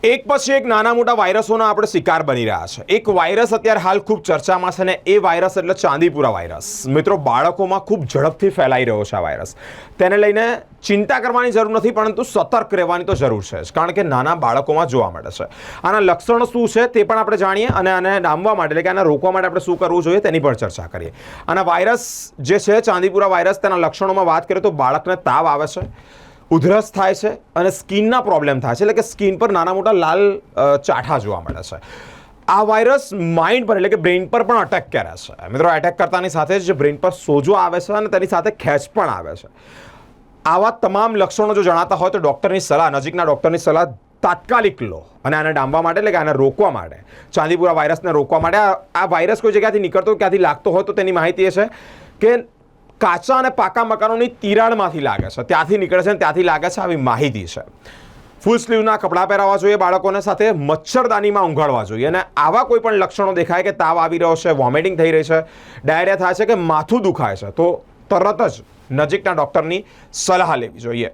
એક પછી એક નાના મોટા વાયરસોના આપણે શિકાર બની રહ્યા છે. એક વાયરસ અત્યારે હાલ ખૂબ ચર્ચામાં છે ને એ વાયરસ એટલે ચાંદીપુરા વાયરસ. મિત્રો, બાળકોમાં ખૂબ ઝડપથી ફેલાઈ રહ્યો છે આ વાયરસ. તેને લઈને ચિંતા કરવાની જરૂર નથી, પરંતુ સતર્ક રહેવાની તો જરૂર છે, કારણ કે નાના બાળકોમાં જોવા મળે છે. આના લક્ષણો શું છે તે પણ આપણે જાણીએ અને આને ડામવા માટે એટલે કે આને રોકવા માટે આપણે શું કરવું જોઈએ તેની પણ ચર્ચા કરીએ. આના વાયરસ જે છે ચાંદીપુરા વાયરસ, તેના લક્ષણોમાં વાત કરીએ તો બાળકને તાવ આવે છે, ઉધરસ થાય છે અને સ્કિનના પ્રોબ્લેમ થાય છે, એટલે કે સ્કિન પર નાના મોટા લાલ ચાઠા જોવા મળે છે. આ વાયરસ માઇન્ડ પર એટલે કે બ્રેઇન પર પણ અટેક કરે છે. મિત્રો, એટેક કરતાની સાથે જ બ્રેઇન પર સોજો આવે છે અને તેની સાથે ખેંચ પણ આવે છે. આવા તમામ લક્ષણો જો જણાતા હોય તો ડૉક્ટરની સલાહ, નજીકના ડૉક્ટરની સલાહ તાત્કાલિક લો અને આને ડામવા માટે એટલે કે આને રોકવા માટે, ચાંદીપુરા વાયરસને રોકવા માટે. આ વાયરસ કોઈ જગ્યાથી નીકળતો, ક્યાંથી લાગતો હોય તો તેની માહિતી એ છે કે કાચા અને પાકા મકાનોની તિરાડમાંથી લાગે છે, ત્યાંથી નીકળે છે અને ત્યાંથી લાગે છે, આવી માહિતી છે. ફૂલ સ્લીવના કપડાં પહેરાવવા જોઈએ બાળકોને, સાથે મચ્છરદાનીમાં ઊંઘાડવા જોઈએ. અને આવા કોઈ પણ લક્ષણો દેખાય કે તાવ આવી રહ્યો છે, વોમિટિંગ થઈ રહી છે, ડાયરિયા થાય છે કે માથું દુખાય છે, તો તરત જ નજીકના ડૉક્ટરની સલાહ લેવી જોઈએ.